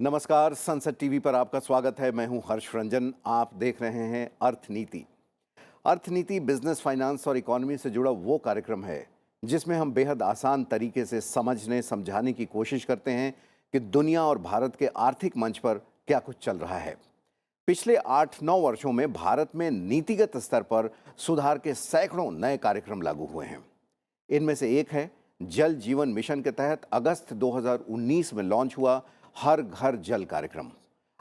नमस्कार, संसद टीवी पर आपका स्वागत है। मैं हूं हर्ष रंजन। आप देख रहे हैं अर्थनीति। अर्थनीति बिजनेस, फाइनेंस और इकोनॉमी से जुड़ा वो कार्यक्रम है जिसमें हम बेहद आसान तरीके से समझने समझाने की कोशिश करते हैं कि दुनिया और भारत के आर्थिक मंच पर क्या कुछ चल रहा है। पिछले 8-9 वर्षों में भारत में नीतिगत स्तर पर सुधार के सैकड़ों नए कार्यक्रम लागू हुए हैं। इनमें से एक है जल जीवन मिशन के तहत अगस्त 2019 में लॉन्च हुआ हर घर जल कार्यक्रम।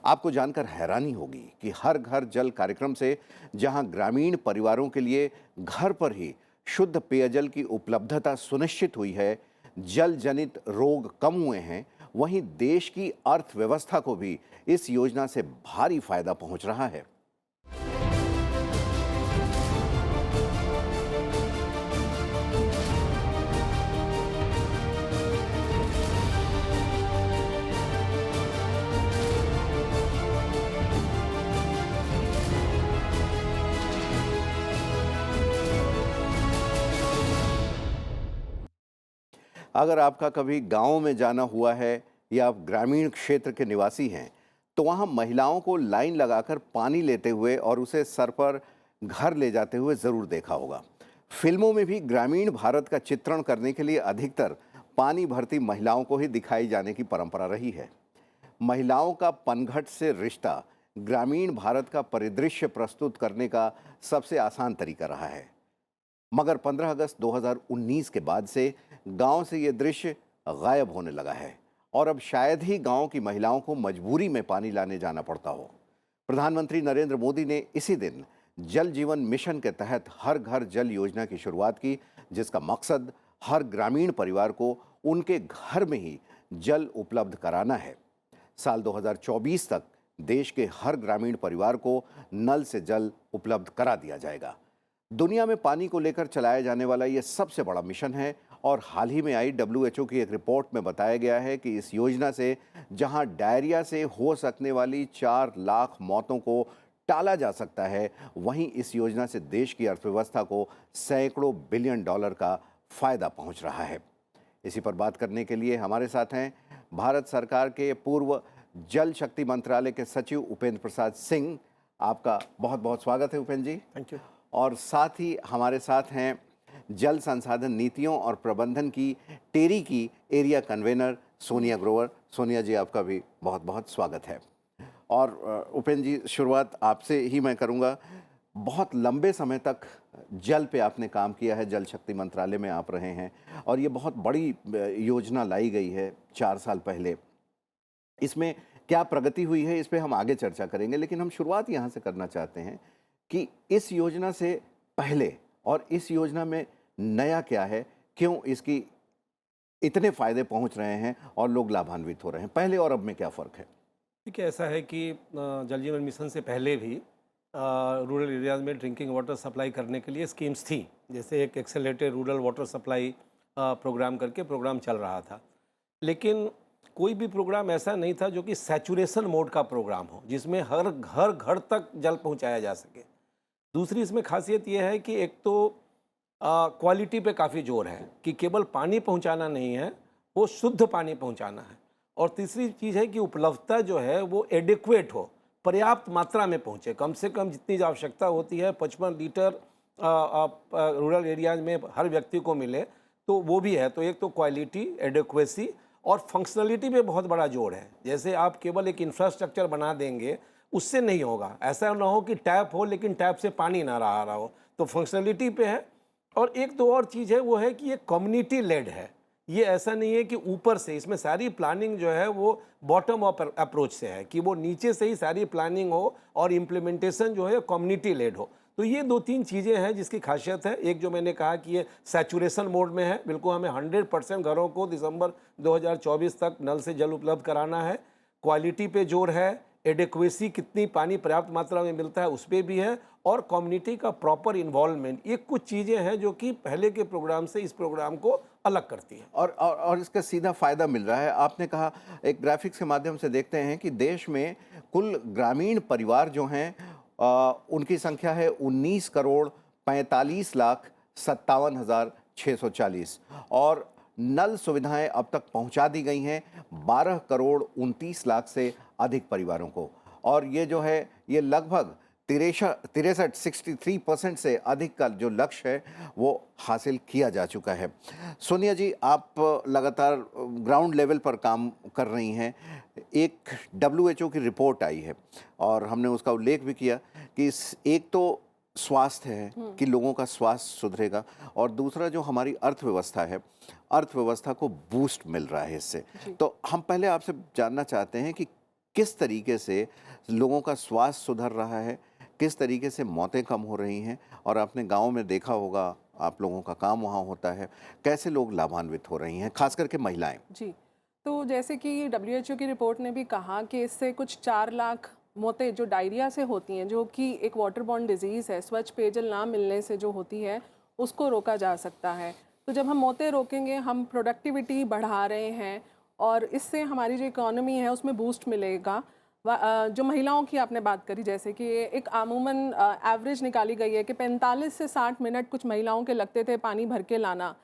आपको जानकर हैरानी होगी कि हर घर जल कार्यक्रम से जहां ग्रामीण परिवारों के लिए घर पर ही शुद्ध पेयजल की उपलब्धता सुनिश्चित हुई है, जल जनित रोग कम हुए हैं, वहीं देश की अर्थव्यवस्था को भी इस योजना से भारी फायदा पहुंच रहा है। अगर आपका कभी गांव में जाना हुआ है या आप ग्रामीण क्षेत्र के निवासी हैं, तो वहां महिलाओं को लाइन लगाकर पानी लेते हुए और उसे सर पर घर ले जाते हुए ज़रूर देखा होगा। फिल्मों में भी ग्रामीण भारत का चित्रण करने के लिए अधिकतर पानी भरती महिलाओं को ही दिखाई जाने की परंपरा रही है। महिलाओं का पनघट से रिश्ता ग्रामीण भारत का परिदृश्य प्रस्तुत करने का सबसे आसान तरीका रहा है। मगर 15 अगस्त 2019 के बाद से गांव से ये दृश्य गायब होने लगा है और अब शायद ही गांव की महिलाओं को मजबूरी में पानी लाने जाना पड़ता हो। प्रधानमंत्री नरेंद्र मोदी ने इसी दिन जल जीवन मिशन के तहत हर घर जल योजना की शुरुआत की, जिसका मकसद हर ग्रामीण परिवार को उनके घर में ही जल उपलब्ध कराना है। साल 2024 तक देश के हर ग्रामीण परिवार को नल से जल उपलब्ध करा दिया जाएगा। दुनिया में पानी को लेकर चलाया जाने वाला ये सबसे बड़ा मिशन है और हाल ही में आई WHO की एक रिपोर्ट में बताया गया है कि इस योजना से जहां डायरिया से हो सकने वाली 4 लाख मौतों को टाला जा सकता है, वहीं इस योजना से देश की अर्थव्यवस्था को सैकड़ों बिलियन डॉलर का फायदा पहुंच रहा है। इसी पर बात करने के लिए हमारे साथ हैं भारत सरकार के पूर्व जल शक्ति मंत्रालय के सचिव उपेंद्र प्रसाद सिंह। आपका बहुत बहुत स्वागत है उपेंद्र जी। Thank you. और साथ ही हमारे साथ हैं जल संसाधन नीतियों और प्रबंधन की टेरी की एरिया कन्वेनर सोनिया ग्रोवर। सोनिया जी, आपका भी बहुत बहुत स्वागत है। और उपेंद्र जी, शुरुआत आपसे ही मैं करूंगा। बहुत लंबे समय तक जल पे आपने काम किया है, जल शक्ति मंत्रालय में आप रहे हैं और ये बहुत बड़ी योजना लाई गई है 4 साल पहले। इसमें क्या प्रगति हुई है, इस पे हम आगे चर्चा करेंगे, लेकिन हम शुरुआत यहाँ से करना चाहते हैं कि इस योजना से पहले और इस योजना में नया क्या है, क्यों इसकी इतने फायदे पहुंच रहे हैं और लोग लाभान्वित हो रहे हैं, पहले और अब में क्या फ़र्क है? देखिए, ऐसा है कि जल जीवन मिशन से पहले भी रूरल एरियाज़ में ड्रिंकिंग वाटर सप्लाई करने के लिए स्कीम्स थी। जैसे एक accelerated rural water supply programme करके प्रोग्राम चल रहा था, लेकिन कोई भी प्रोग्राम ऐसा नहीं था जो कि सैचुरेशन मोड का प्रोग्राम हो, जिसमें हर घर घर तक जल पहुंचाया जा सके। दूसरी इसमें खासियत यह है कि एक तो क्वालिटी पे काफ़ी जोर है कि केवल पानी पहुंचाना नहीं है, वो शुद्ध पानी पहुंचाना है। और तीसरी चीज़ है कि उपलब्धता जो है वो एडिक्वेट हो, पर्याप्त मात्रा में पहुंचे, कम से कम जितनी आवश्यकता होती है 55 लीटर रूरल एरियाज में हर व्यक्ति को मिले, तो वो भी है। तो एक तो क्वालिटी, एडिक्वेसी और फंक्शनलिटी पे बहुत बड़ा जोर है। जैसे आप केवल एक इंफ्रास्ट्रक्चर बना देंगे, उससे नहीं होगा। ऐसा ना हो कि टैप हो लेकिन टैप से पानी ना आ रहा हो, तो फंक्शनलिटी पे है। और एक तो और चीज़ है, वो है कि ये कम्युनिटी लेड है। ये ऐसा नहीं है कि ऊपर से, इसमें सारी प्लानिंग जो है वो बॉटम अप अप्रोच से है कि वो नीचे से ही सारी प्लानिंग हो और इम्प्लीमेंटेशन जो है कम्युनिटी लेड हो। तो ये 2-3 चीज़ें हैं जिसकी खासियत है। एक जो मैंने कहा कि ये सैचुरेशन मोड में है, बिल्कुल हमें 100% घरों को दिसंबर 2024 तक नल से जल उपलब्ध कराना है। क्वालिटी पे जोर है, एडिक्वेसी, कितनी पानी पर्याप्त मात्रा में मिलता है उस पर भी है, और कम्युनिटी का प्रॉपर इन्वॉल्वमेंट। ये कुछ चीज़ें हैं जो कि पहले के प्रोग्राम से इस प्रोग्राम को अलग करती है। और इसका सीधा फायदा मिल रहा है। आपने कहा, एक ग्राफिक्स के माध्यम से देखते हैं कि देश में कुल ग्रामीण परिवार जो हैं उनकी संख्या है 19 करोड़ 45 लाख 57,640 और नल सुविधाएं अब तक पहुंचा दी गई हैं 12 करोड़ 29 लाख से अधिक परिवारों को, और ये जो है ये लगभग 63% से अधिक का जो लक्ष्य है वो हासिल किया जा चुका है। सोनिया जी, आप लगातार ग्राउंड लेवल पर काम कर रही हैं। एक WHO की रिपोर्ट आई है और हमने उसका उल्लेख भी किया कि एक तो स्वास्थ्य है कि लोगों का स्वास्थ्य सुधरेगा, और दूसरा जो हमारी अर्थव्यवस्था है, अर्थव्यवस्था को बूस्ट मिल रहा है इससे। तो हम पहले आपसे जानना चाहते हैं कि किस तरीके से लोगों का स्वास्थ्य सुधर रहा है, किस तरीके से मौतें कम हो रही हैं, और आपने गांव में देखा होगा, आप लोगों का काम वहाँ होता है, कैसे लोग लाभान्वित हो रही हैं, खास करके महिलाएं। जी, तो जैसे कि WHO की रिपोर्ट ने भी कहा कि इससे कुछ 4 लाख मौतें जो डायरिया से होती हैं, जो कि एक वाटर बॉर्न डिजीज़ है, स्वच्छ पेयजल ना मिलने से जो होती है, उसको रोका जा सकता है। तो जब हम मौतें रोकेंगे, हम प्रोडक्टिविटी बढ़ा रहे हैं और इससे हमारी जो इकोनॉमी है उसमें बूस्ट मिलेगा। जो महिलाओं की आपने बात करी, जैसे कि एक अमूमन एवरेज निकाली गई है कि 45 से 60 मिनट कुछ महिलाओं के लगते थे पानी भर के लाना,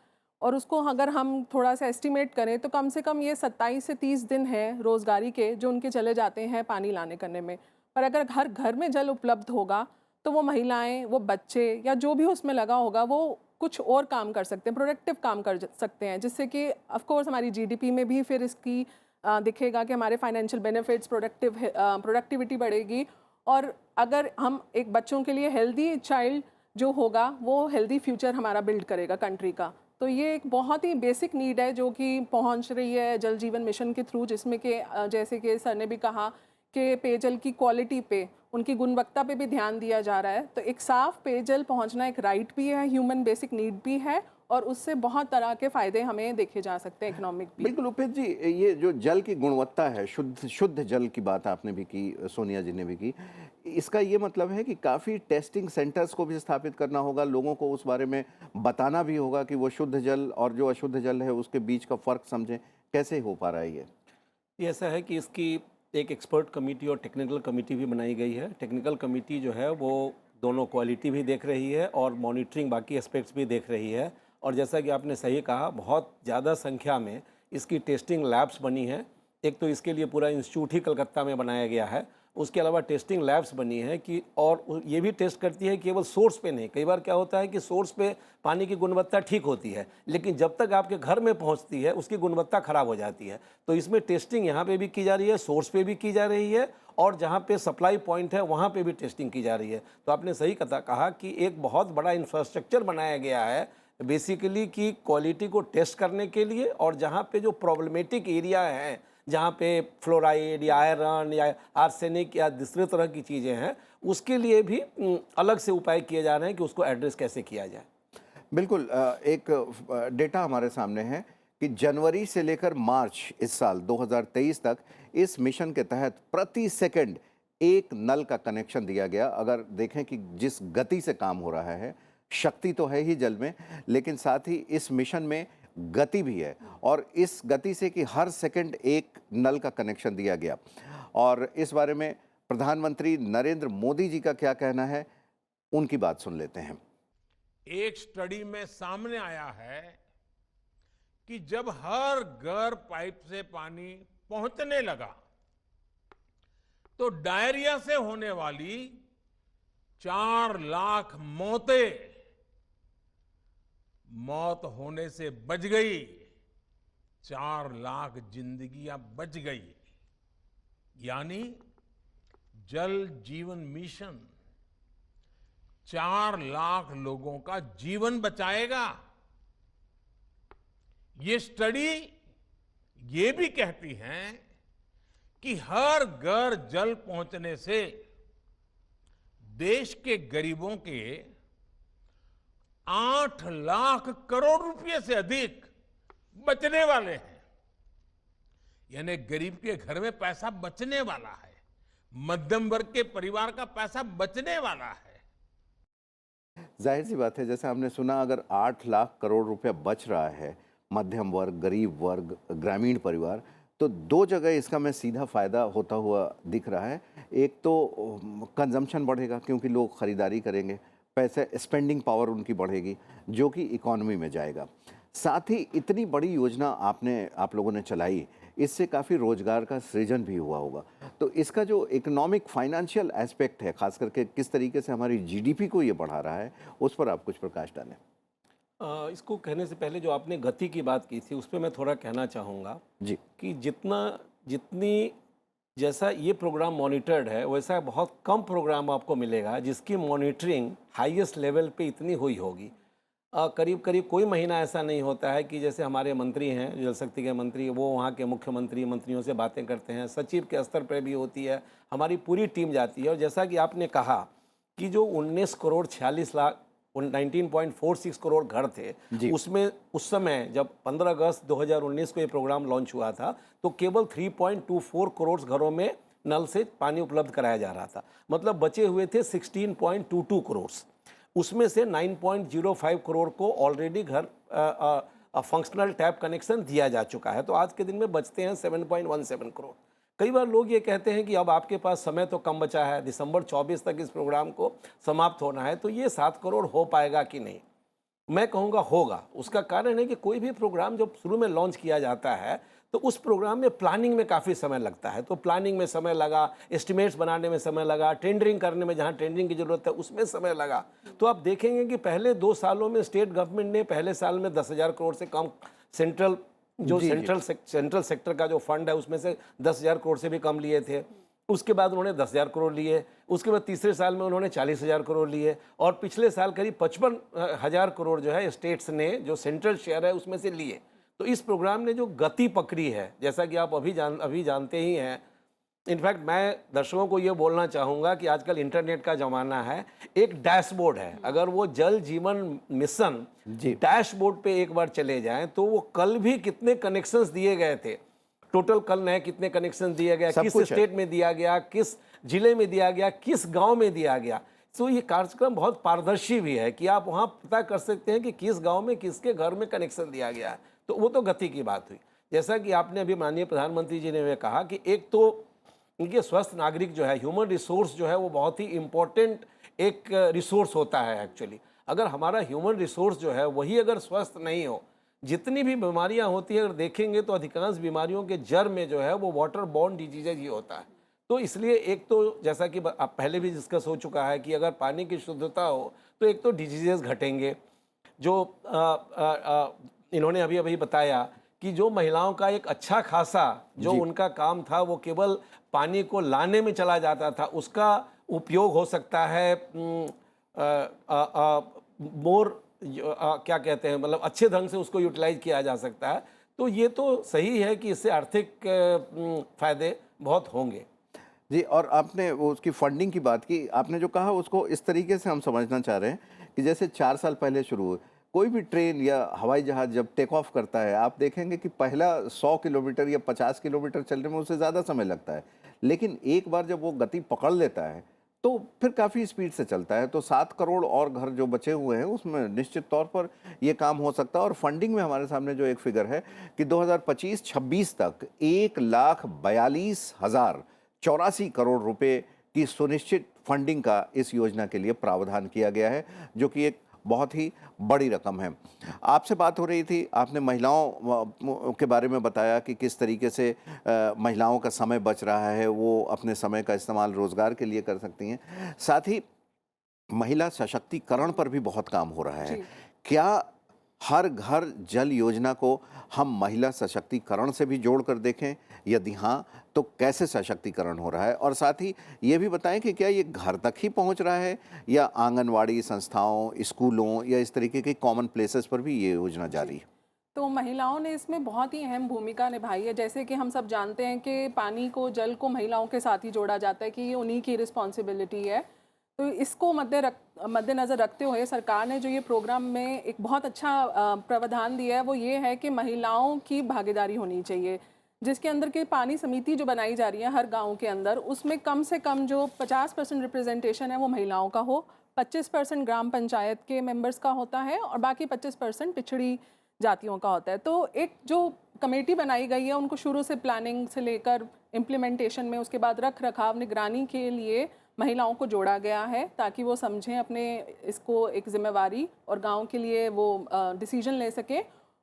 और उसको अगर हम थोड़ा सा एस्टिमेट करें तो कम से कम ये 27 से 30 दिन है रोज़गारी के जो उनके चले जाते हैं पानी लाने करने में। पर अगर हर घर में जल उपलब्ध होगा तो वो महिलाएं, वो बच्चे या जो भी उसमें लगा होगा वो कुछ और काम कर सकते हैं, प्रोडक्टिव काम कर सकते हैं, जिससे कि ऑफ कोर्स हमारी जीडीपी में भी फिर इसकी दिखेगा कि हमारे फाइनेंशियल बेनिफिट्स, प्रोडक्टिविटी बढ़ेगी। और अगर हम एक बच्चों के लिए हेल्दी चाइल्ड जो होगा वो हेल्दी फ्यूचर हमारा बिल्ड करेगा कंट्री का। तो ये एक बहुत ही बेसिक नीड है जो कि पहुंच रही है जल जीवन मिशन के थ्रू, जिसमें कि जैसे कि सर ने भी कहा कि पेयजल की क्वालिटी पे, उनकी गुणवत्ता पे भी ध्यान दिया जा रहा है। तो एक साफ पेयजल पहुंचना एक राइट भी है, ह्यूमन बेसिक नीड भी है, और उससे बहुत तरह के फ़ायदे हमें देखे जा सकते हैं, इकोनॉमिक भी। बिल्कुल उपेंद्र जी, ये जो जल की गुणवत्ता है, शुद्ध शुद्ध जल की बात आपने भी की, सोनिया जी ने भी की, इसका ये मतलब है कि काफ़ी टेस्टिंग सेंटर्स को भी स्थापित करना होगा, लोगों को उस बारे में बताना भी होगा कि वो शुद्ध जल और जो अशुद्ध जल है उसके बीच का फ़र्क समझें। कैसे हो पा रहा है ये ऐसा है कि इसकी एक एक्सपर्ट कमेटी और टेक्निकल कमेटी भी बनाई गई है। टेक्निकल कमेटी जो है वो दोनों क्वालिटी भी देख रही है और मॉनिटरिंग बाकी एस्पेक्ट्स भी देख रही है। और जैसा कि आपने सही कहा, बहुत ज़्यादा संख्या में इसकी टेस्टिंग लैब्स बनी हैं। एक तो इसके लिए पूरा इंस्टीट्यूट ही कलकत्ता में बनाया गया है, उसके अलावा टेस्टिंग लैब्स बनी है कि और ये भी टेस्ट करती है केवल सोर्स पे नहीं। कई बार क्या होता है कि सोर्स पे पानी की गुणवत्ता ठीक होती है, लेकिन जब तक आपके घर में पहुंचती है उसकी गुणवत्ता खराब हो जाती है। तो इसमें टेस्टिंग यहाँ पे भी की जा रही है, सोर्स पे भी की जा रही है, और जहाँ पे सप्लाई पॉइंट है वहाँ पे भी टेस्टिंग की जा रही है। तो आपने सही कहा कि एक बहुत बड़ा इंफ्रास्ट्रक्चर बनाया गया है बेसिकली की क्वालिटी को टेस्ट करने के लिए, और जहाँ पे जो प्रॉब्लमेटिक एरिया हैं, जहाँ पे फ्लोराइड या आयरन या आर्सेनिक या दूसरे तरह की चीज़ें हैं, उसके लिए भी अलग से उपाय किए जा रहे हैं कि उसको एड्रेस कैसे किया जाए। बिल्कुल, एक डेटा हमारे सामने है कि जनवरी से लेकर मार्च इस साल 2023 तक इस मिशन के तहत प्रति सेकंड एक नल का कनेक्शन दिया गया। अगर देखें कि जिस गति से काम हो रहा है, शक्ति तो है ही जल में, लेकिन साथ ही इस मिशन में गति भी है, और इस गति से कि हर सेकंड एक नल का कनेक्शन दिया गया। और इस बारे में प्रधानमंत्री नरेंद्र मोदी जी का क्या कहना है, उनकी बात सुन लेते हैं। एक स्टडी में सामने आया है कि जब हर घर पाइप से पानी पहुंचने लगा तो डायरिया से होने वाली 4 लाख मौत होने से बच गई, 4 लाख जिंदगियां बच गई। यानी जल जीवन मिशन 4 लाख लोगों का जीवन बचाएगा। ये स्टडी ये भी कहती है कि हर घर जल पहुंचने से देश के गरीबों के 8 लाख करोड़ रुपए से अधिक बचने वाले हैं। यानी गरीब के घर में पैसा बचने वाला है, मध्यम वर्ग के परिवार का पैसा बचने वाला है। जाहिर सी बात है, जैसे हमने सुना, अगर 8 लाख करोड़ रुपया बच रहा है मध्यम वर्ग, गरीब वर्ग, ग्रामीण परिवार, तो 2 जगह इसका में सीधा फ़ायदा होता हुआ दिख रहा है। एक तो कंजम्पशन बढ़ेगा क्योंकि लोग ख़रीदारी करेंगे, पैसे, स्पेंडिंग पावर उनकी बढ़ेगी, जो कि इकोनॉमी में जाएगा। साथ ही इतनी बड़ी योजना आप लोगों ने चलाई, इससे काफ़ी रोजगार का सृजन भी हुआ होगा। तो इसका जो इकोनॉमिक फाइनेंशियल एस्पेक्ट है, खास करके किस तरीके से हमारी जीडीपी को ये बढ़ा रहा है, उस पर आप कुछ प्रकाश डालें। इसको कहने से पहले जो आपने गति की बात की थी उस पर मैं थोड़ा कहना चाहूँगा जी। कि जितनी जैसा ये प्रोग्राम मॉनिटर्ड है वैसा बहुत कम प्रोग्राम आपको मिलेगा जिसकी मॉनिटरिंग हाईएस्ट लेवल पे इतनी हुई होगी। करीब करीब कोई महीना ऐसा नहीं होता है कि जैसे हमारे मंत्री हैं जल शक्ति के मंत्री, वो वहाँ के मुख्यमंत्री मंत्रियों से बातें करते हैं, सचिव के स्तर पर भी होती है, हमारी पूरी टीम जाती है। और जैसा कि आपने कहा कि जो 19 करोड़ 46 लाख 19.46 करोड़ घर थे, उसमें उस समय जब 15 अगस्त 2019 को ये प्रोग्राम लॉन्च हुआ था तो केवल 3.24 करोड़ घरों में नल से पानी उपलब्ध कराया जा रहा था। मतलब बचे हुए थे 16.22 करोड़। उसमें से 9.05 करोड़ को ऑलरेडी घर फंक्शनल टैप कनेक्शन दिया जा चुका है। तो आज के दिन में बचते हैं 7.17 करोड़। कई बार लोग ये कहते हैं कि अब आपके पास समय तो कम बचा है, दिसंबर 24 तक इस प्रोग्राम को समाप्त होना है, तो ये 7 करोड़ हो पाएगा कि नहीं? मैं कहूँगा होगा। उसका कारण है कि कोई भी प्रोग्राम जब शुरू में लॉन्च किया जाता है तो उस प्रोग्राम में प्लानिंग में काफ़ी समय लगता है। तो प्लानिंग में समय लगा, एस्टिमेट्स बनाने में समय लगा, टेंडरिंग करने में जहाँ टेंडरिंग की ज़रूरत है उसमें समय लगा। तो आप देखेंगे कि पहले 2 सालों में स्टेट गवर्नमेंट ने पहले साल में 10,000 करोड़ से कम सेंट्रल सेक्टर का जो फंड है उसमें से 10,000 करोड़ से भी कम लिए थे। उसके बाद उन्होंने 10,000 करोड़ लिए, उसके बाद तीसरे साल में उन्होंने 40,000 करोड़ लिए और पिछले साल करीब 55,000 करोड़ जो है स्टेट्स ने जो सेंट्रल शेयर है उसमें से लिए। तो इस प्रोग्राम ने जो गति पकड़ी है, जैसा कि आप अभी जानते ही हैं, इनफैक्ट मैं दर्शकों को ये बोलना चाहूँगा कि आजकल इंटरनेट का ज़माना है, एक डैशबोर्ड है, अगर वो जल जीवन मिशन डैशबोर्ड पे एक बार चले जाएं तो वो कल भी कितने कनेक्शंस दिए गए थे, टोटल कल नए कितने कनेक्शन दिए गए, किस स्टेट में दिया गया, किस जिले में दिया गया, किस गांव में दिया गया। तो ये कार्यक्रम बहुत पारदर्शी भी है कि आप वहाँ पता कर सकते हैं कि किस गांव में किसके घर में कनेक्शन दिया गया है। तो वो तो गति की बात हुई। जैसा कि आपने अभी माननीय प्रधानमंत्री जी ने कहा कि एक तो इनके स्वस्थ नागरिक जो है, ह्यूमन रिसोर्स जो है वो बहुत ही इम्पोर्टेंट एक रिसोर्स होता है एक्चुअली। अगर हमारा ह्यूमन रिसोर्स जो है वही अगर स्वस्थ नहीं हो, जितनी भी बीमारियां होती हैं अगर देखेंगे तो अधिकांश बीमारियों के जड़ में जो है वो वाटर बॉर्न डिजीजेज ही होता है। तो इसलिए एक तो जैसा कि आप पहले भी डिस्कस हो चुका है कि अगर पानी की शुद्धता हो तो एक तो डिजीजेज घटेंगे। जो इन्होंने अभी बताया कि जो महिलाओं का एक अच्छा खासा जो उनका काम था वो केवल पानी को लाने में चला जाता था, उसका उपयोग हो सकता है क्या कहते हैं, मतलब अच्छे ढंग से उसको यूटिलाइज किया जा सकता है। तो ये तो सही है कि इससे आर्थिक फायदे बहुत होंगे। जी, और आपने वो उसकी फंडिंग की बात की, आपने जो कहा उसको इस तरीके से हम समझना चाह रहे हैं कि जैसे 4 साल पहले शुरू हुए, कोई भी ट्रेन या हवाई जहाज़ जब टेक ऑफ करता है, आप देखेंगे कि पहला 100 किलोमीटर या 50 किलोमीटर चलने में उससे ज़्यादा समय लगता है, लेकिन एक बार जब वो गति पकड़ लेता है तो फिर काफ़ी स्पीड से चलता है। तो 7 करोड़ और घर जो बचे हुए हैं उसमें निश्चित तौर पर ये काम हो सकता है। और फंडिंग में हमारे सामने जो एक फिगर है कि 2025-26 तक 1,42,084 करोड़ रुपए की सुनिश्चित फंडिंग का इस योजना के लिए प्रावधान किया गया है, जो कि एक बहुत ही बड़ी रकम है। आपसे बात हो रही थी, आपने महिलाओं के बारे में बताया कि किस तरीके से महिलाओं का समय बच रहा है, वो अपने समय का इस्तेमाल रोजगार के लिए कर सकती हैं। साथ ही महिला सशक्तिकरण पर भी बहुत काम हो रहा है। क्या हर घर जल योजना को हम महिला सशक्तिकरण से भी जोड़कर देखें? यदि हाँ, तो कैसे सशक्तिकरण हो रहा है? और साथ ही ये भी बताएं कि क्या ये घर तक ही पहुंच रहा है या आंगनवाड़ी संस्थाओं, स्कूलों या इस तरीके के कॉमन प्लेसेस पर भी ये योजना जारी है? तो महिलाओं ने इसमें बहुत ही अहम भूमिका निभाई है। जैसे कि हम सब जानते हैं कि पानी को, जल को महिलाओं के साथ ही जोड़ा जाता है कि ये उन्हीं की रिस्पॉन्सिबिलिटी है। तो इसको मद्देनज़र रखते हुए सरकार ने जो ये प्रोग्राम में एक बहुत अच्छा प्रावधान दिया है वो ये है कि महिलाओं की भागीदारी होनी चाहिए, जिसके अंदर के पानी समिति जो बनाई जा रही है हर गांव के अंदर, उसमें कम से कम जो 50% रिप्रेजेंटेशन है वो महिलाओं का हो, 25% ग्राम पंचायत के मेंबर्स का होता है और बाकी 25% पिछड़ी जातियों का होता है। तो एक जो कमेटी बनाई गई है उनको शुरू से प्लानिंग से लेकर इम्प्लीमेंटेशन में, उसके बाद रख रखाव, निगरानी के लिए महिलाओं को जोड़ा गया है ताकि वो समझें अपने इसको एक जिम्मेवारी और गांव के लिए वो डिसीजन ले सके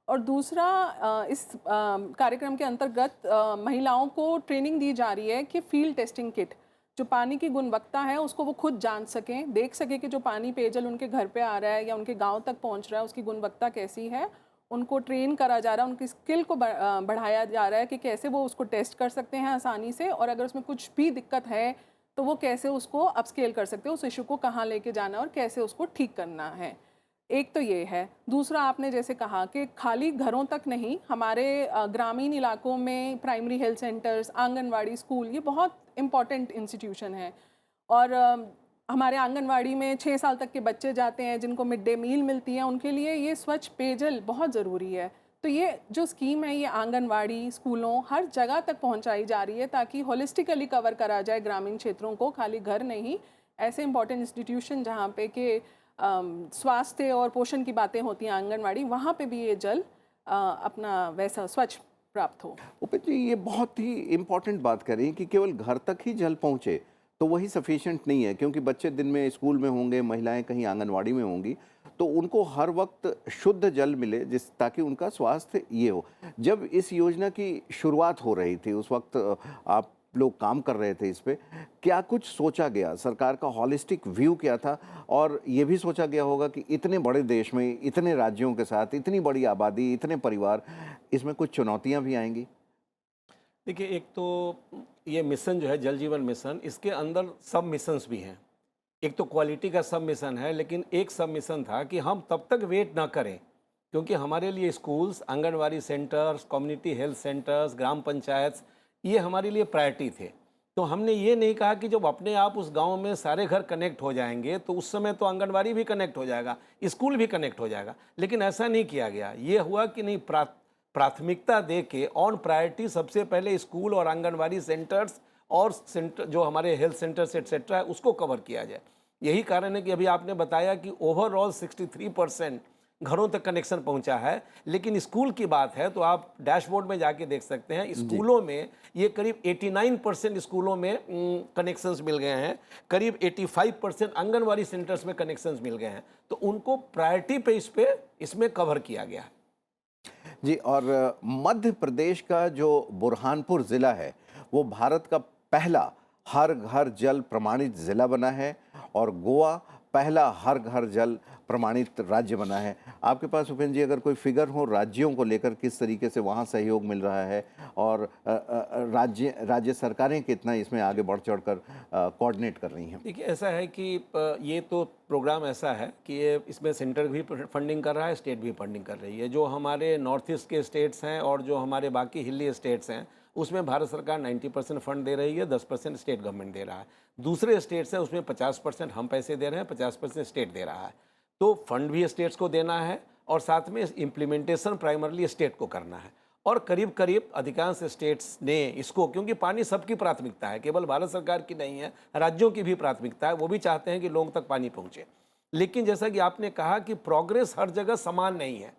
और दूसरा इस कार्यक्रम के अंतर्गत महिलाओं को ट्रेनिंग दी जा रही है कि फील्ड टेस्टिंग किट, जो पानी की गुणवत्ता है उसको वो खुद जान सकें, देख सकें कि जो पानी पेयजल उनके घर पे आ रहा है या उनके गांव तक पहुंच रहा है उसकी गुणवत्ता कैसी है। उनको ट्रेन करा जा रहा है, उनकी स्किल को बढ़ाया जा रहा है कि कैसे वो उसको टेस्ट कर सकते हैं आसानी से, और अगर उसमें कुछ भी दिक्कत है तो वो कैसे उसको अपस्केल कर सकते हैं, उस इशू को कहाँ लेके जाना है और कैसे उसको ठीक करना है। एक तो ये है। दूसरा, आपने जैसे कहा कि खाली घरों तक नहीं, हमारे ग्रामीण इलाकों में primary health centres, anganwadi, school, ये बहुत इम्पॉर्टेंट इंस्टीट्यूशन है। और हमारे आंगनवाड़ी में 6 साल तक के बच्चे जाते हैं जिनको मिड डे मील मिलती है, उनके लिए ये स्वच्छ पेयजल बहुत ज़रूरी है। तो ये जो स्कीम है ये आंगनवाड़ी, स्कूलों, हर जगह तक पहुंचाई जा रही है ताकि होलिस्टिकली कवर करा जाए ग्रामीण क्षेत्रों को, खाली घर नहीं। ऐसे इंपॉर्टेंट इंस्टीट्यूशन जहाँ पे कि स्वास्थ्य और पोषण की बातें होती हैं आंगनवाड़ी, वहाँ पे भी ये जल अपना वैसा स्वच्छ प्राप्त हो। उपेंद्र जी, ये बहुत ही इम्पोर्टेंट बात करें कि केवल घर तक ही जल पहुँचे तो वही सफिशिएंट नहीं है, क्योंकि बच्चे दिन में स्कूल में होंगे, महिलाएं कहीं आंगनवाड़ी में होंगी, तो उनको हर वक्त शुद्ध जल मिले जिस ताकि उनका स्वास्थ्य ये हो। जब इस योजना की शुरुआत हो रही थी उस वक्त आप लोग काम कर रहे थे इस पे, क्या कुछ सोचा गया, सरकार का हॉलिस्टिक व्यू क्या था, और ये भी सोचा गया होगा कि इतने बड़े देश में इतने राज्यों के साथ इतनी बड़ी आबादी, इतने परिवार, इसमें कुछ चुनौतियां भी आएंगी? देखिए, एक तो ये मिशन जो है जल जीवन मिशन, इसके अंदर सब मिशंस भी हैं। एक तो क्वालिटी का सब मिशन है, लेकिन एक सब मिशन था कि हम तब तक वेट ना करें, क्योंकि हमारे लिए schools, anganwadi centres, community health centres, gram panchayat, ये हमारे लिए प्रायोरिटी थे। तो हमने ये नहीं कहा कि जब अपने आप उस गांव में सारे घर कनेक्ट हो जाएंगे तो उस समय तो आंगनवाड़ी भी कनेक्ट हो जाएगा, स्कूल भी कनेक्ट हो जाएगा, लेकिन ऐसा नहीं किया गया। ये हुआ कि नहीं, प्राथमिकता दे के ऑन प्रायोरिटी सबसे पहले स्कूल और आंगनवाड़ी सेंटर्स और सेंटर जो हमारे हेल्थ सेंटर्स एट्सेट्रा है उसको कवर किया जाए। यही कारण है कि अभी आपने बताया कि ओवरऑल 63% घरों तक कनेक्शन पहुंचा है, लेकिन स्कूल की बात है तो आप डैशबोर्ड में जाके देख सकते हैं, स्कूलों में ये करीब 89% स्कूलों में कनेक्शंस मिल गए हैं, करीब 85% आंगनवाड़ी सेंटर्स में कनेक्शंस मिल गए हैं। तो उनको प्रायोरिटी पे इसमें कवर किया गया है। जी, और मध्य प्रदेश का जो बुरहानपुर ज़िला है वो भारत का पहला हर घर जल प्रमाणित ज़िला बना है, और गोवा पहला हर घर जल प्रमाणित राज्य बना है। आपके पास उपेंद्र जी अगर कोई फिगर हो राज्यों को लेकर, किस तरीके से वहाँ सहयोग मिल रहा है, और राज्य सरकारें कितना इसमें आगे बढ़ चढ़ कर कोऑर्डिनेट कर रही हैं? देखिए, ऐसा है कि ये तो प्रोग्राम ऐसा है कि ये इसमें सेंटर भी फंडिंग कर रहा है, स्टेट भी फंडिंग कर रही है। जो हमारे नॉर्थ ईस्ट के स्टेट्स हैं और जो हमारे बाकी हिली स्टेट्स हैं उसमें भारत सरकार 90% फंड दे रही है, 10% स्टेट गवर्नमेंट दे रहा है। दूसरे स्टेट्स हैं उसमें 50% हम पैसे दे रहे हैं, 50% स्टेट दे रहा है। तो फंड भी स्टेट्स को देना है और साथ में इम्प्लीमेंटेशन प्राइमरली स्टेट को करना है। और करीब करीब अधिकांश स्टेट्स ने इसको, क्योंकि पानी सबकी प्राथमिकता है, केवल भारत सरकार की नहीं है, राज्यों की भी प्राथमिकता है, वो भी चाहते हैं कि लोगों तक पानी पहुँचे। लेकिन जैसा कि आपने कहा कि प्रोग्रेस हर जगह समान नहीं है।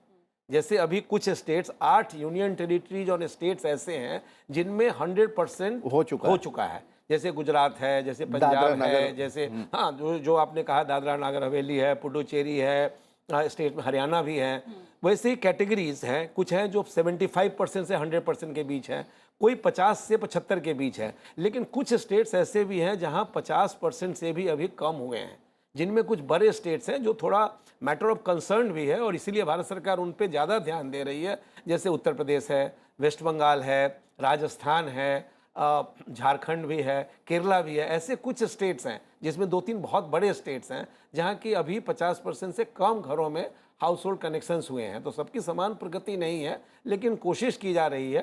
जैसे अभी कुछ स्टेट्स, 8 यूनियन टेरिटरीज और स्टेट्स ऐसे हैं जिनमें 100% हो चुका है। जैसे गुजरात है, जैसे पंजाब है, जैसे हाँ जो आपने कहा दादरा नगर हवेली है, पुडुचेरी है, स्टेट में हरियाणा भी है। वैसे ही कैटेगरीज हैं, कुछ हैं जो 75% से 100% के बीच हैं, कोई 50 से 75 के बीच है, लेकिन कुछ स्टेट्स ऐसे भी हैं जहां 50% से भी अभी कम हुए हैं, जिनमें कुछ बड़े स्टेट्स हैं जो थोड़ा मैटर ऑफ कंसर्न भी है और इसीलिए भारत सरकार उन पे ज़्यादा ध्यान दे रही है। जैसे उत्तर प्रदेश है, वेस्ट बंगाल है, राजस्थान है, झारखंड भी है, केरला भी है। ऐसे कुछ स्टेट्स हैं जिसमें 2-3 बहुत बड़े स्टेट्स हैं जहां की अभी 50% से कम घरों में हाउस होल्ड कनेक्शंस हुए हैं। तो सबकी समान प्रगति नहीं है, लेकिन कोशिश की जा रही है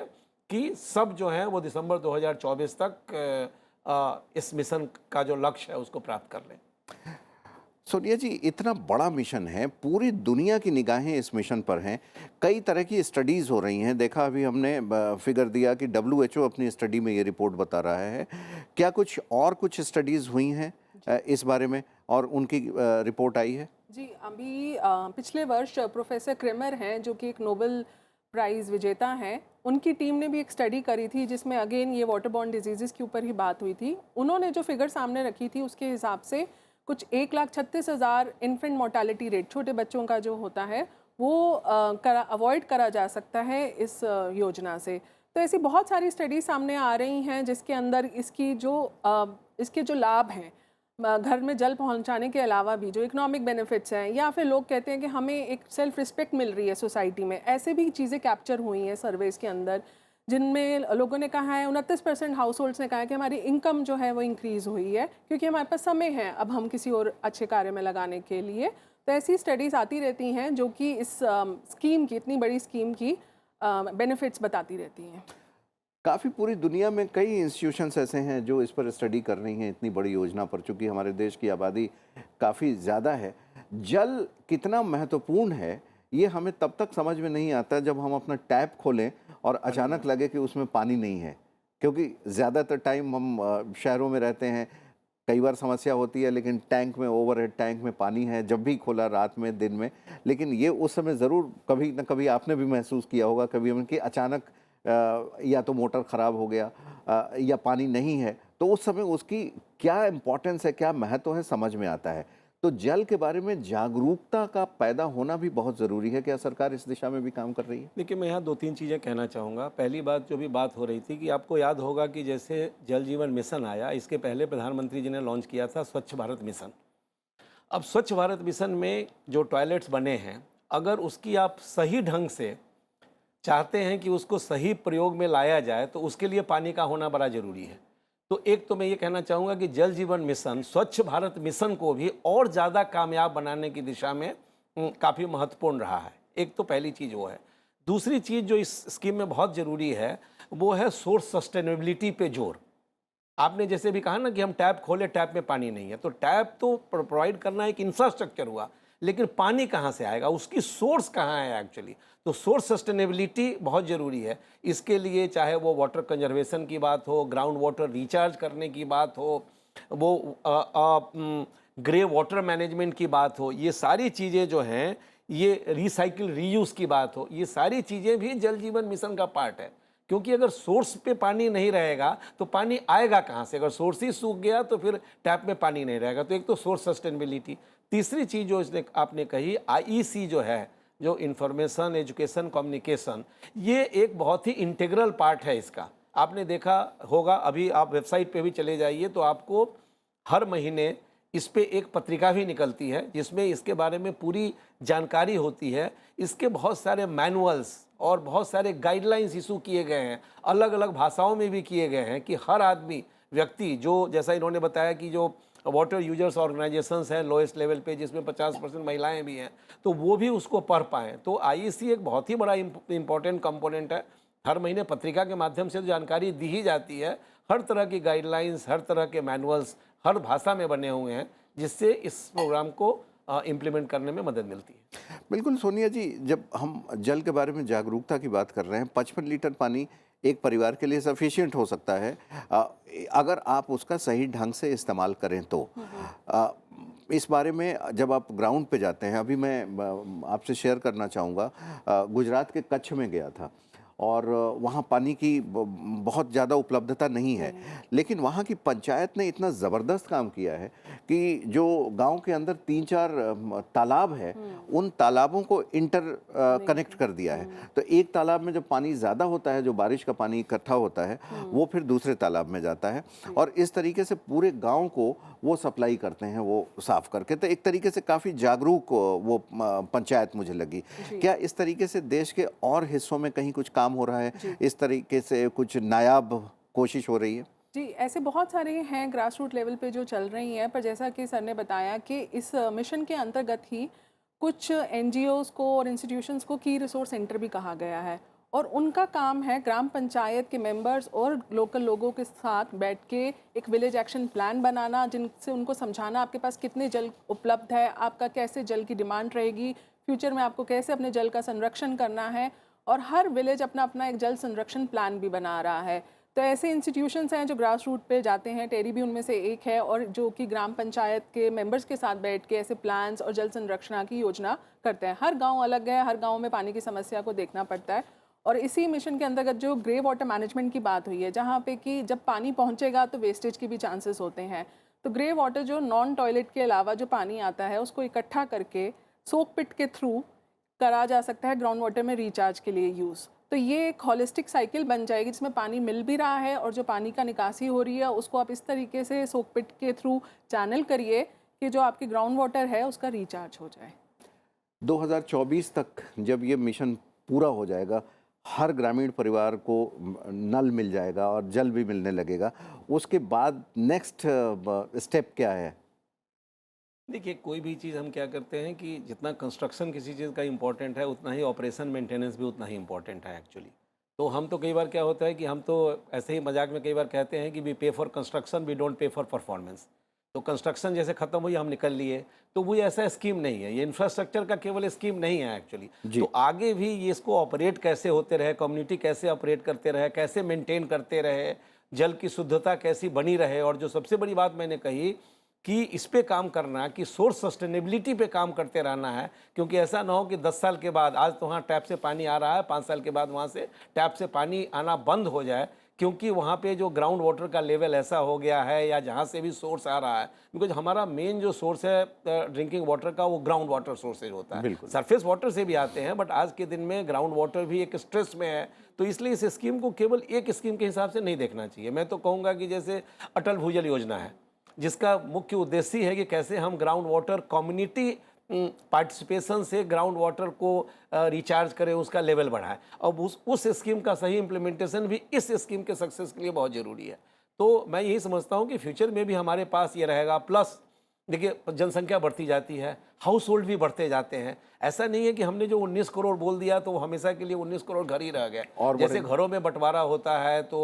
कि सब जो है वो दिसंबर 2024 तक इस मिशन का जो लक्ष्य है उसको प्राप्त कर लें। सोनिया जी, इतना बड़ा मिशन है, पूरी दुनिया की निगाहें इस मिशन पर हैं, कई तरह की स्टडीज़ हो रही हैं। देखा अभी हमने फिगर दिया कि WHO अपनी स्टडी में ये रिपोर्ट बता रहा है। क्या कुछ स्टडीज़ हुई हैं इस बारे में और उनकी रिपोर्ट आई है? जी, अभी पिछले वर्ष प्रोफेसर क्रेमर हैं जो कि एक नोबेल प्राइज़ विजेता हैं, उनकी टीम ने भी एक स्टडी करी थी जिसमें अगेन ये वाटर बॉर्न डिजीज़ के ऊपर ही बात हुई थी। उन्होंने जो फिगर सामने रखी थी उसके हिसाब से कुछ 1,36,000 इन्फेंट मोर्टालिटी रेट, छोटे बच्चों का जो होता है वो अवॉइड करा जा सकता है इस योजना से। तो ऐसी बहुत सारी स्टडीज सामने आ रही हैं जिसके अंदर इसके जो लाभ हैं, घर में जल पहुंचाने के अलावा भी जो इकोनॉमिक बेनिफिट्स हैं, या फिर लोग कहते हैं कि हमें एक सेल्फ रिस्पेक्ट मिल रही है सोसाइटी में, ऐसे भी चीज़ें कैप्चर हुई हैं सर्वेज के अंदर, जिनमें लोगों ने कहा है, 29% हाउस होल्ड्स ने कहा है कि हमारी इनकम जो है वो इंक्रीज़ हुई है क्योंकि हमारे पास समय है अब हम किसी और अच्छे कार्य में लगाने के लिए। तो ऐसी स्टडीज़ आती रहती हैं जो कि इस स्कीम की, इतनी बड़ी स्कीम की बेनिफिट्स बताती रहती हैं। काफ़ी पूरी दुनिया में कई इंस्टीट्यूशंस ऐसे हैं जो इस पर स्टडी कर रही हैं इतनी बड़ी योजना पर, चूँकि हमारे देश की आबादी काफ़ी ज़्यादा है। जल कितना महत्वपूर्ण है ये हमें तब तक समझ में नहीं आता जब हम अपना टैप खोलें और अचानक लगे कि उसमें पानी नहीं है, क्योंकि ज़्यादातर टाइम हम शहरों में रहते हैं, कई बार समस्या होती है, लेकिन टैंक में, ओवरहेड टैंक में पानी है जब भी खोला, रात में, दिन में। लेकिन ये उस समय ज़रूर कभी न कभी आपने भी महसूस किया होगा कभी हम कि अचानक या तो मोटर ख़राब हो गया या पानी नहीं है, तो उस समय उसकी क्या इम्पोर्टेंस है, क्या महत्व है, समझ में आता है। तो जल के बारे में जागरूकता का पैदा होना भी बहुत ज़रूरी है। क्या सरकार इस दिशा में भी काम कर रही है? देखिए, मैं यहाँ 2-3 चीज़ें कहना चाहूँगा। पहली बात, जो भी बात हो रही थी कि आपको याद होगा कि जैसे जल जीवन मिशन आया, इसके पहले प्रधानमंत्री जी ने लॉन्च किया था स्वच्छ भारत मिशन। अब स्वच्छ भारत मिशन में जो टॉयलेट्स बने हैं, अगर उसकी आप सही ढंग से चाहते हैं कि उसको सही प्रयोग में लाया जाए, तो उसके लिए पानी का होना बड़ा ज़रूरी है। तो एक तो मैं ये कहना चाहूँगा कि जल जीवन मिशन स्वच्छ भारत मिशन को भी और ज़्यादा कामयाब बनाने की दिशा में काफ़ी महत्वपूर्ण रहा है। एक तो पहली चीज़ वो है। दूसरी चीज़ जो इस स्कीम में बहुत ज़रूरी है, वो है सोर्स सस्टेनेबिलिटी पे जोर। आपने जैसे भी कहा ना कि हम टैप खोले, टैप में पानी नहीं है, तो टैप तो प्रोवाइड करना एक इंफ्रास्ट्रक्चर हुआ, लेकिन पानी कहाँ से आएगा, उसकी सोर्स कहाँ है एक्चुअली। तो सोर्स सस्टेनेबिलिटी बहुत ज़रूरी है। इसके लिए चाहे वो वाटर कंजर्वेशन की बात हो, ग्राउंड वाटर रिचार्ज करने की बात हो, वो ग्रे वाटर मैनेजमेंट की बात हो, ये सारी चीज़ें जो हैं, ये रिसाइकिल रीयूज़ की बात हो, ये सारी चीज़ें भी जल जीवन मिशन का पार्ट है। क्योंकि अगर सोर्स पे पानी नहीं रहेगा तो पानी आएगा कहाँ से? अगर सोर्स ही सूख गया तो फिर टैप में पानी नहीं रहेगा। तो एक तो सोर्स सस्टेनेबिलिटी। तीसरी चीज़ जो इसने आपने कही, आईईसी जो है, जो इंफॉर्मेशन एजुकेशन कम्युनिकेशन, ये एक बहुत ही इंटीग्रल पार्ट है इसका। आपने देखा होगा, अभी आप वेबसाइट पे भी चले जाइए तो आपको हर महीने इस पे एक पत्रिका भी निकलती है जिसमें इसके बारे में पूरी जानकारी होती है। इसके बहुत सारे मैनुअल्स और बहुत सारे गाइडलाइंस इशू किए गए हैं, अलग अलग भाषाओं में भी किए गए हैं कि हर आदमी, व्यक्ति, जो जैसा इन्होंने बताया कि जो वाटर यूजर्स ऑर्गेनाइजेशंस हैं लोएस्ट लेवल पे, जिसमें 50% महिलाएं भी हैं, तो वो भी उसको पढ़ पाएँ। तो आईईसी एक बहुत ही बड़ा इम्पोर्टेंट कंपोनेंट है। हर महीने पत्रिका के माध्यम से जानकारी दी ही जाती है। हर तरह की गाइडलाइंस, हर तरह के मैनुअल्स हर भाषा में बने हुए हैं, जिससे इस प्रोग्राम को इम्प्लीमेंट करने में मदद मिलती है। बिल्कुल सोनिया जी, जब हम जल के बारे में जागरूकता की बात कर रहे हैं, 55 लीटर पानी एक परिवार के लिए सफिशिएंट हो सकता है अगर आप उसका सही ढंग से इस्तेमाल करें तो। इस बारे में जब आप ग्राउंड पे जाते हैं, अभी मैं आपसे शेयर करना चाहूँगा, गुजरात के कच्छ में गया था और वहाँ पानी की बहुत ज़्यादा उपलब्धता नहीं है, लेकिन वहाँ की पंचायत ने इतना ज़बरदस्त काम किया है कि जो गांव के अंदर 3-4 तालाब है, उन तालाबों को कनेक्ट कर दिया है। तो एक तालाब में जब पानी ज़्यादा होता है, जो बारिश का पानी इकट्ठा होता है, वो फिर दूसरे तालाब में जाता है और इस तरीके से पूरे गांव को वो सप्लाई करते हैं, वो साफ करके। तो एक तरीके से काफ़ी जागरूक वो पंचायत मुझे लगी। क्या इस तरीके से देश के और हिस्सों में कहीं कुछ काम हो रहा है, इस तरीके से कुछ नायाब कोशिश हो रही है? जी, ऐसे बहुत सारे हैं ग्रास रूट लेवल पे जो चल रही हैं, पर जैसा कि सर ने बताया कि इस मिशन के अंतर्गत ही कुछ एनजीओज़ को और इंस्टीट्यूशंस को की रिसोर्स सेंटर भी कहा गया है और उनका काम है ग्राम पंचायत के मेंबर्स और लोकल लोगों के साथ बैठ के एक विलेज एक्शन प्लान बनाना, जिनसे उनको समझाना आपके पास कितने जल उपलब्ध है, आपका कैसे जल की डिमांड रहेगी, फ्यूचर में आपको कैसे अपने जल का संरक्षण करना है, और हर विलेज अपना अपना एक जल संरक्षण प्लान भी बना रहा है। तो ऐसे इंस्टीट्यूशंस हैं जो ग्रास रूट पे जाते हैं, टेरी भी उनमें से एक है, और जो कि ग्राम पंचायत के मेंबर्स के साथ बैठ के ऐसे प्लान्स और जल संरक्षण की योजना करते हैं। हर गांव अलग है, हर गांव में पानी की समस्या को देखना पड़ता है। और इसी मिशन के अंतर्गत जो ग्रे वाटर मैनेजमेंट की बात हुई है, जहाँ पे कि जब पानी पहुँचेगा तो वेस्टेज की भी चांसेस होते हैं, तो ग्रे वाटर जो नॉन टॉयलेट के अलावा जो पानी आता है उसको इकट्ठा करके सोक पिट के थ्रू करा जा सकता है ग्राउंड वाटर में रिचार्ज के लिए यूज़। तो ये एक होलिस्टिक साइकिल बन जाएगी जिसमें पानी मिल भी रहा है और जो पानी का निकासी हो रही है उसको आप इस तरीके से सोक पिट के थ्रू चैनल करिए कि जो आपकी ग्राउंड वाटर है उसका रिचार्ज हो जाए। 2024 तक जब ये मिशन पूरा हो जाएगा, हर ग्रामीण परिवार को नल मिल जाएगा और जल भी मिलने लगेगा। उसके बाद नेक्स्ट स्टेप क्या है? देखिए, कोई भी चीज़ हम क्या करते हैं कि जितना कंस्ट्रक्शन किसी चीज़ का इम्पोर्टेंट है, उतना ही ऑपरेशन मेंटेनेंस भी उतना ही इम्पोर्टेंट है एक्चुअली। तो हम तो कई बार क्या होता है कि हम तो ऐसे ही मजाक में कई बार कहते हैं कि we pay for construction, we don't pay for performance. तो कंस्ट्रक्शन जैसे ख़त्म हुई, हम निकल लिए, तो वो ऐसा स्कीम नहीं है, ये इंफ्रास्ट्रक्चर का केवल स्कीम नहीं है एक्चुअली। तो आगे भी ये इसको ऑपरेट कैसे होते रहे, कम्युनिटी कैसे ऑपरेट करते रहे, कैसे मेंटेन करते रहे, जल की शुद्धता कैसी बनी रहे, और जो सबसे बड़ी बात मैंने कही कि इस पे काम करना, कि सोर्स सस्टेनेबिलिटी पे काम करते रहना है। क्योंकि ऐसा ना हो कि 10 साल के बाद, आज तो वहाँ टैप से पानी आ रहा है, 5 साल के बाद वहाँ से टैप से पानी आना बंद हो जाए, क्योंकि वहाँ पे जो ग्राउंड वाटर का लेवल ऐसा हो गया है, या जहाँ से भी सोर्स आ रहा है, बिकॉज हमारा मेन जो सोर्स है ड्रिंकिंग वाटर का, वो ग्राउंड वाटर सोर्सेज होता है। सरफेस वाटर से भी आते हैं, बट आज के दिन में ग्राउंड वाटर भी एक स्ट्रेस में है। तो इसलिए इस स्कीम को केवल एक स्कीम के हिसाब से नहीं देखना चाहिए। मैं तो कहूँगा कि जैसे अटल भूजल योजना है, जिसका मुख्य उद्देश्य है कि कैसे हम ग्राउंड वाटर कम्युनिटी पार्टिसिपेशन से ग्राउंड वाटर को रिचार्ज करें, उसका लेवल बढ़ाएं। अब उस स्कीम का सही इम्प्लीमेंटेशन भी इस स्कीम के सक्सेस के लिए बहुत ज़रूरी है। तो मैं यही समझता हूँ कि फ्यूचर में भी हमारे पास ये रहेगा। प्लस देखिए, जनसंख्या बढ़ती जाती है, हाउस होल्ड भी बढ़ते जाते हैं। ऐसा नहीं है कि हमने जो 19 करोड़ बोल दिया तो वो हमेशा के लिए 19 करोड़ घर ही रह गए। और जैसे घरों में बंटवारा होता है तो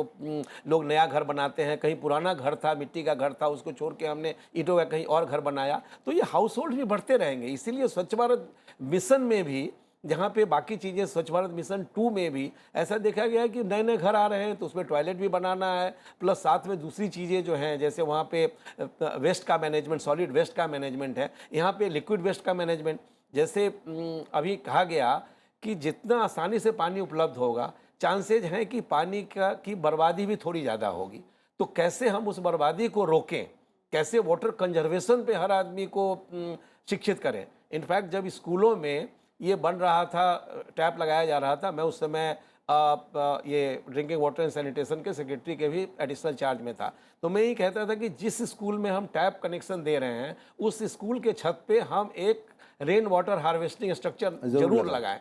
लोग नया घर बनाते हैं, कहीं पुराना घर था, मिट्टी का घर था, उसको छोड़ के हमने ईंटों का कहीं और घर बनाया, तो ये हाउस होल्ड भी बढ़ते रहेंगे। इसीलिए स्वच्छ भारत मिशन में भी, जहाँ पे बाकी चीज़ें स्वच्छ भारत मिशन 2 में भी ऐसा देखा गया है कि नए नए घर आ रहे हैं तो उसमें टॉयलेट भी बनाना है, प्लस साथ में दूसरी चीज़ें जो हैं, जैसे वहाँ पे वेस्ट का मैनेजमेंट, सॉलिड वेस्ट का मैनेजमेंट है, यहाँ पे लिक्विड वेस्ट का मैनेजमेंट। जैसे अभी कहा गया कि जितना आसानी से पानी उपलब्ध होगा, चांसेज हैं कि पानी की बर्बादी भी थोड़ी ज़्यादा होगी। तो कैसे हम उस बर्बादी को रोकें, कैसे वाटर कंजर्वेशन पे हर आदमी को शिक्षित करें। इनफैक्ट जब स्कूलों में ये बन रहा था, टैप लगाया जा रहा था, मैं उस समय ये ड्रिंकिंग वाटर एंड सैनिटेशन के सेक्रेटरी के भी एडिशनल चार्ज में था। तो मैं ये कहता था कि जिस स्कूल में हम टैप कनेक्शन दे रहे हैं, उस स्कूल के छत पे हम एक रेन वाटर हार्वेस्टिंग स्ट्रक्चर जरूर लगाएं।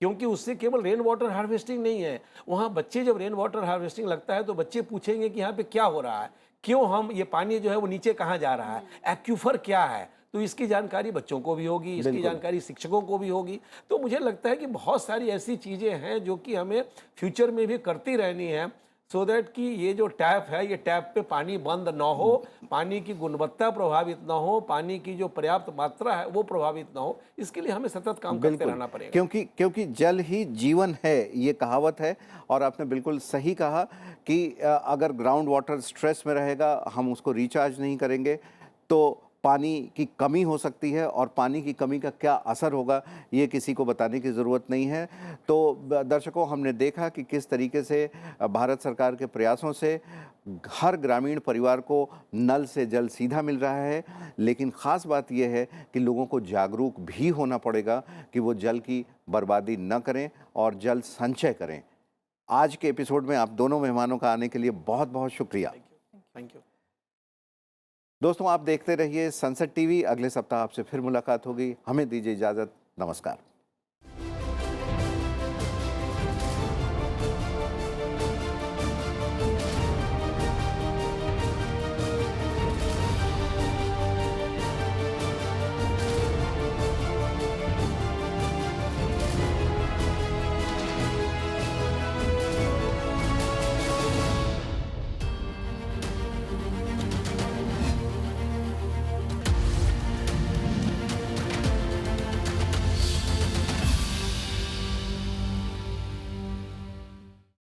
क्योंकि उससे केवल रेन वाटर हार्वेस्टिंग नहीं है, वहाँ बच्चे जब रेन वाटर हार्वेस्टिंग लगता है तो बच्चे पूछेंगे कि यहाँ पे क्या हो रहा है, क्यों हम ये पानी जो है वो नीचे कहाँ जा रहा है, एक्यूफर क्या है। तो इसकी जानकारी बच्चों को भी होगी, इसकी जानकारी शिक्षकों को भी होगी। तो मुझे लगता है कि बहुत सारी ऐसी चीज़ें हैं जो कि हमें फ्यूचर में भी करती रहनी है, सो दैट कि ये जो टैप है, ये टैप पे पानी बंद ना हो, पानी की गुणवत्ता प्रभावित ना हो, पानी की जो पर्याप्त मात्रा है वो प्रभावित ना हो। इसके लिए हमें सतत काम करते रहना पड़ेगा, क्योंकि जल ही जीवन है, ये कहावत है। और आपने बिल्कुल सही कहा कि अगर ग्राउंड वाटर स्ट्रेस में रहेगा, हम उसको रिचार्ज नहीं करेंगे तो पानी की कमी हो सकती है, और पानी की कमी का क्या असर होगा ये किसी को बताने की ज़रूरत नहीं है। तो दर्शकों, हमने देखा कि किस तरीके से भारत सरकार के प्रयासों से हर ग्रामीण परिवार को नल से जल सीधा मिल रहा है। लेकिन ख़ास बात यह है कि लोगों को जागरूक भी होना पड़ेगा कि वो जल की बर्बादी न करें और जल संचय करें। आज के एपिसोड में आप दोनों मेहमानों का आने के लिए बहुत बहुत शुक्रिया। Thank you. दोस्तों, आप देखते रहिए सनसेट टीवी। अगले सप्ताह आपसे फिर मुलाकात होगी। हमें दीजिए इजाज़त। नमस्कार।